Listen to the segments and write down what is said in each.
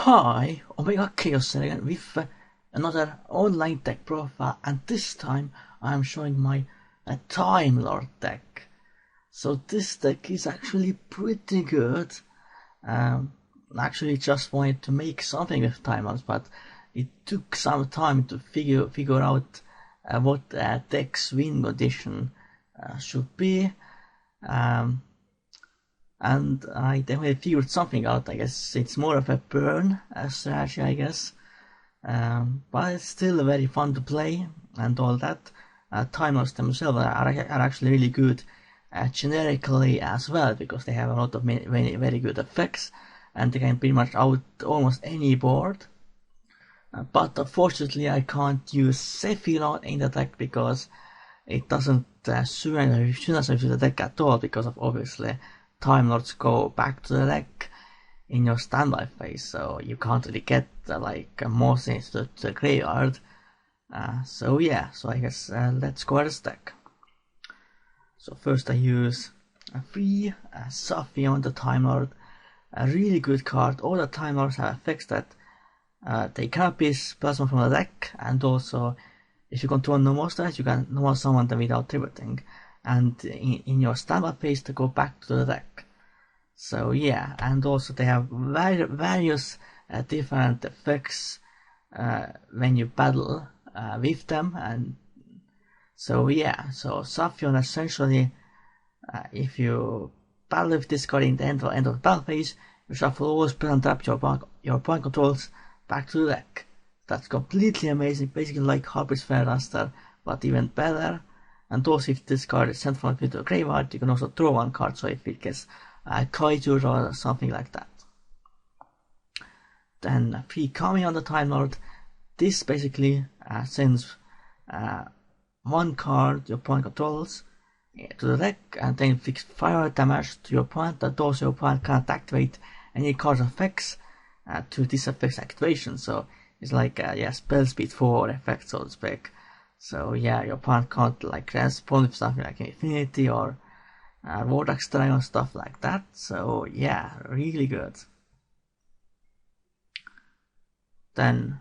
Hi, Omega Chaos again with another online deck profile, and this time I'm showing my Timelord deck. So this deck is actually pretty good. Actually just wanted to make something with Timelords, but it took some time to figure out what deck's win condition should be. And I definitely figured something out. I guess it's more of a burn strategy, I guess. But it's still very fun to play and all that. Timers themselves are actually really good generically as well, because they have a lot of very good effects, and they can pretty much out almost any board. But unfortunately I can't use Sephiroth in the deck because it doesn't suit the deck at all, because of obviously Timelords go back to the deck in your standby phase, so you can't really get more things to the graveyard. So I guess let's go at this deck. So first I use a free Safi on the Timelord, a really good card. All the Timelords have effects that they cannot be plasma from the deck, and also if you control no monsters, you can normal summon them without tributing, and in your standby phase to go back to the deck. So yeah, and also they have various different effects when you battle with them, and so Saphion essentially, if you battle with this card in the end of the battle phase, you shuffle all spell and trap your opponent controls back to the deck. That's completely amazing, basically like Harpy's Fair Duster, but even better. And also if this card is sent from the field to the graveyard, you can also draw one card, so if it gets Kaiju or something like that. Then free Kami on the Timelord. This basically sends one card your opponent controls to the deck, and then inflicts fire damage to your opponent, that also your opponent can't activate any card effects to this effect's activation. So it's like spell speed 4 effect, so to speak. So yeah, your opponent can't respond with something like Infinity or Vortex Dragon, stuff like that. So yeah, really good. Then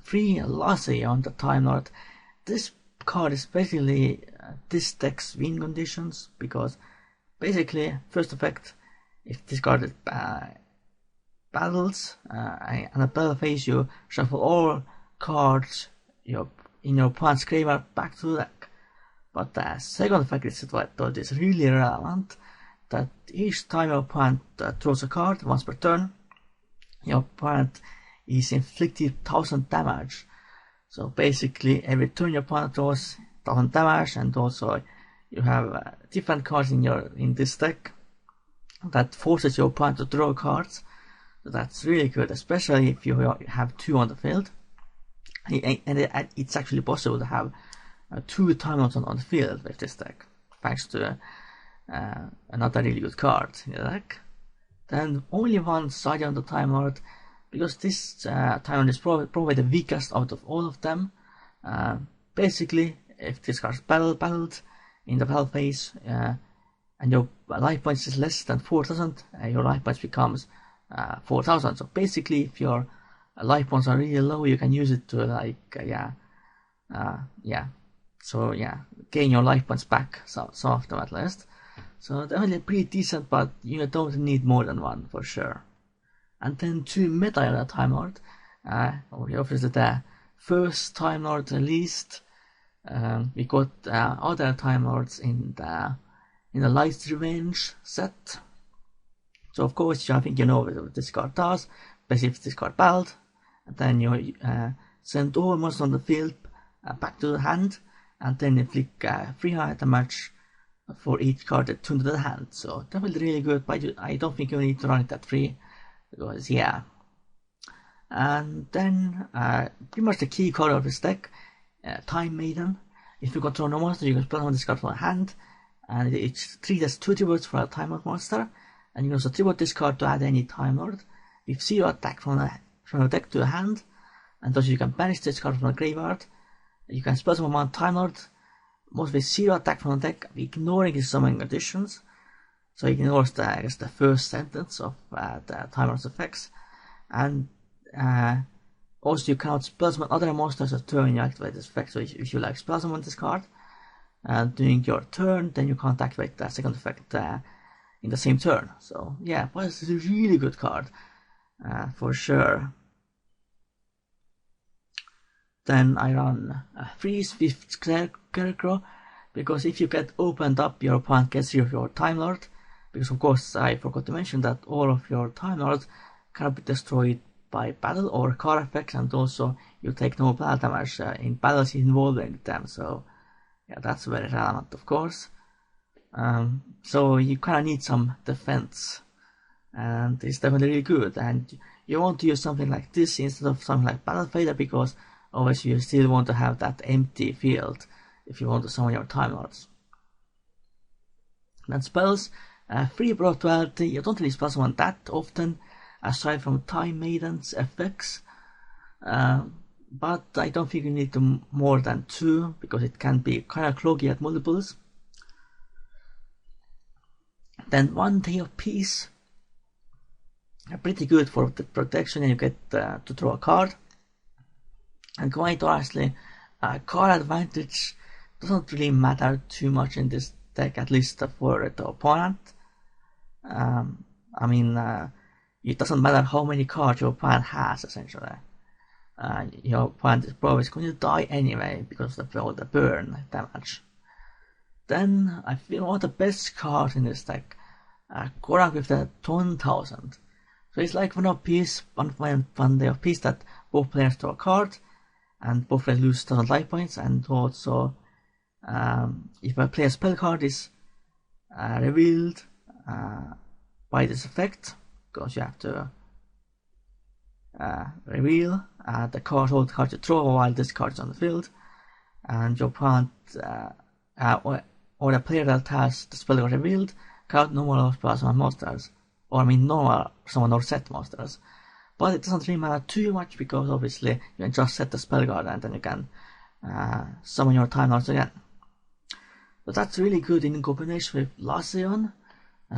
free Lassie on the Timelord. This card is basically this deck's win conditions, because basically first effect, if this card battles and a battle phase, you shuffle all cards in your opponent's graveyard back to the deck. But the second effect is what is really relevant, that each time your opponent draws a card once per turn, your opponent is inflicted 1000 damage. So basically every turn your opponent draws 1000 damage, and also you have different cards in this deck that forces your opponent to draw cards. So that's really good, especially if you have 2 on the field. And it's actually possible to have 2 Timelords on the field with this deck, thanks to another really good card in the deck. Then only one side on the Timelord, because this Timelord is probably the weakest out of all of them. Basically, if this card is battled in the battle phase, and your life points is less than 4000, your life points becomes 4000. So basically, if your life points are really low, you can use it to gain your life points back, some of them at least. So definitely pretty decent, but you don't need more than one for sure. And then 2 meta on the Timelord. Obviously the first Timelord released. We got other Timelords in the Light's Revenge set. So of course, I think you know what this card does. Basically, if this card battled, and then you send all monsters on the field back to the hand, and then inflict 300 damage for each card that turned to the hand. So definitely really good, but I don't think you need to run it at 3, because yeah. And then pretty much the key card of this deck, Time Maiden. If you control no monster, you can spell on this card from the hand, and it's treated as 2 tributes for a Timelord monster, and you can also tribute this card to add any Timelord with 0 attack from the deck to the hand, and also you can banish this card from the graveyard. You can spell summon one Timelord, most with 0 attack from the deck, ignoring his summoning conditions. So it ignores the first sentence of the Timelord's effects, and Also, you cannot spell summon other monsters at turn you activate this effect. So if you like spell summon this card during your turn, then you can't activate that second effect in the same turn. So yeah, but it's a really good card for sure. Then I run Freeze with Scarecrow, because if you get opened up, your opponent gets rid of your Timelord. Because of course I forgot to mention that all of your Timelords cannot be destroyed by battle or card effects, and also you take no battle damage in battles involving them. So yeah, that's very relevant, of course. So you kind of need some defense, and it's definitely really good. And you want to use something like this instead of something like Battle Fader, because obviously you still want to have that empty field if you want to summon your Time Lords. Then spells, free Broad Duality. You don't really spell summon that often, aside from Time Maiden's effects. But I don't think you need more than 2, because it can be kind of cloggy at multiples. Then 1 Day of Peace. Pretty good for the protection, and you get to draw a card. And quite honestly, card advantage doesn't really matter too much in this deck, at least for the opponent. I mean, it doesn't matter how many cards your opponent has, essentially. Your opponent is probably going to die anyway because of all the burn damage. Then I feel one of the best cards in this deck, Korak with the 1000. So it's like one Day of Peace that both players draw a card and both players lose 1000 life points, and also if a player's spell card is revealed by this effect, because you have to reveal the card, all the cards you draw while this card is on the field, and your opponent or the player that has the spell card revealed cannot normal summon monsters, or I mean normal summon or set monsters. But it doesn't really matter too much, because obviously you can just set the spell card and then you can summon your Time Lords again. But that's really good in combination with Lazion,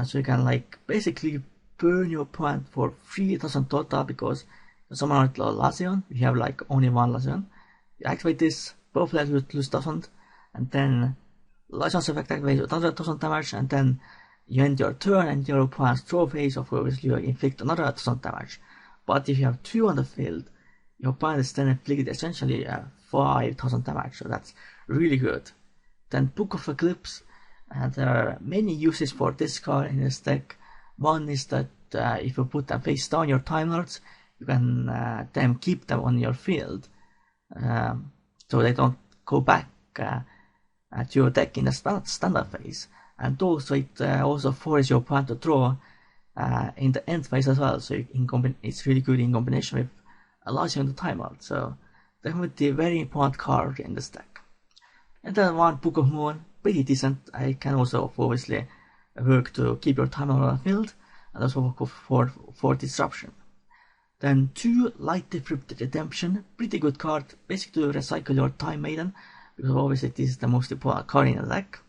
so you can like basically burn your opponent for 3000 total, because you summon out Lazion, you have like only one Lazion. You activate this, both players lose 1000, and then Lazion's effect activates another 1000 damage, and then you end your turn and your opponent's draw phase, of course you inflict another 1000 damage. But if you have 2 on the field, your opponent is then inflicted essentially 5000 damage, so that's really good. Then Book of Eclipse, and there are many uses for this card in this deck. One is that if you put them face down, your Time Lords, you can then keep them on your field, so they don't go back to your deck in the standard phase. And also it also forces your opponent to draw in the end phase as well, so it's really good in combination with Lazion the Time Lord. So definitely a very important card in this deck. And then one Book of Moon, pretty decent. I can also obviously work to keep your Time Lord on the field, and also work for disruption. Then 2 Light Decrypted Redemption, pretty good card, basically to recycle your Time Maiden, because obviously this is the most important card in the deck.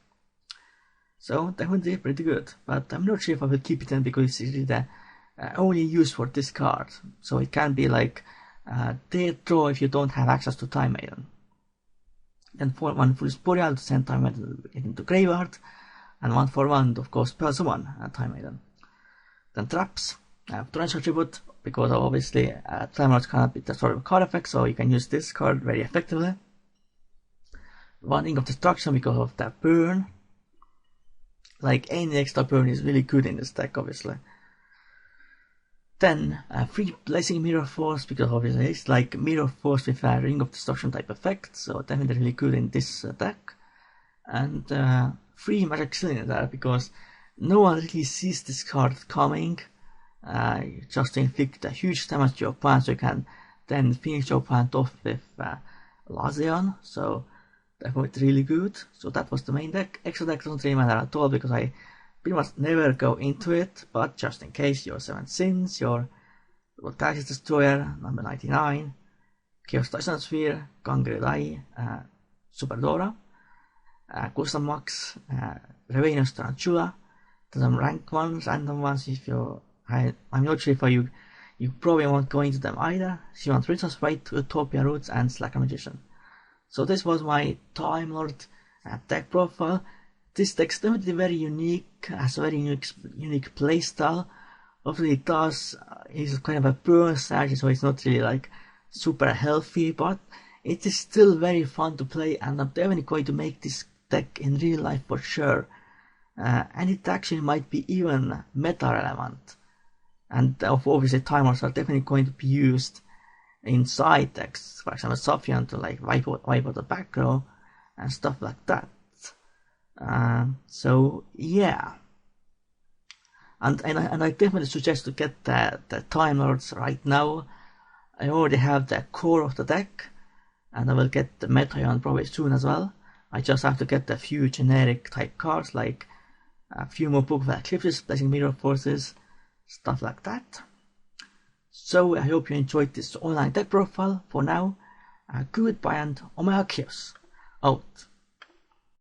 So definitely pretty good, but I'm not sure if I will keep it in, because it's really the only use for this card. So it can be like dead draw if you don't have access to Time Maiden. Then 1 full Sporeal to send Time Maiden into graveyard, and 1 for 1 of course spell summon Time Maiden. Then Traps, Torrential Tribute, because obviously Time Lords cannot be destroyed with card effects, so you can use this card very effectively. 1 Ring of Destruction because of that burn. Like any extra burn is really good in this deck, obviously. Then 3 Blazing Mirror Force, because obviously it's like Mirror Force with a Ring of Destruction type effect, so definitely really good in this deck. And 3 Magic Cylinder, because no one really sees this card coming, just to inflict a huge damage to your opponent, so you can then finish your opponent off with Lazion, so that was really good. So that was the main deck. Extra deck doesn't really matter at all, because I pretty much never go into it, but just in case, your 7 Sins, your Taxis Destroyer, number 99, Chaos Tyson Sphere, Gangre Dai, Super Dora, Custom Max, Revenus Tarantula, some rank ones, random ones if you, I'm not sure if you you probably won't go into them either. So you want Resource Rate, Utopia Roots, and Slacker Magician. So this was my Timelord deck profile. This deck's definitely very unique, has a very unique playstyle. Obviously it does, is kind of a burn strategy, so it's not really like super healthy, but it is still very fun to play, and I'm definitely going to make this deck in real life for sure. And it actually might be even meta relevant. And obviously Timers are definitely going to be used in side decks, for example Sophian, to like wipe out the back row and stuff like that. So yeah. And I definitely suggest to get the Time Lords right now. I already have the core of the deck, and I will get the Metaion probably soon as well. I just have to get a few generic type cards, like a few more Book of Eclipses, Blessing Mirror Forces, stuff like that. So I hope you enjoyed this online deck profile. For now, goodbye and Omega Khaos out.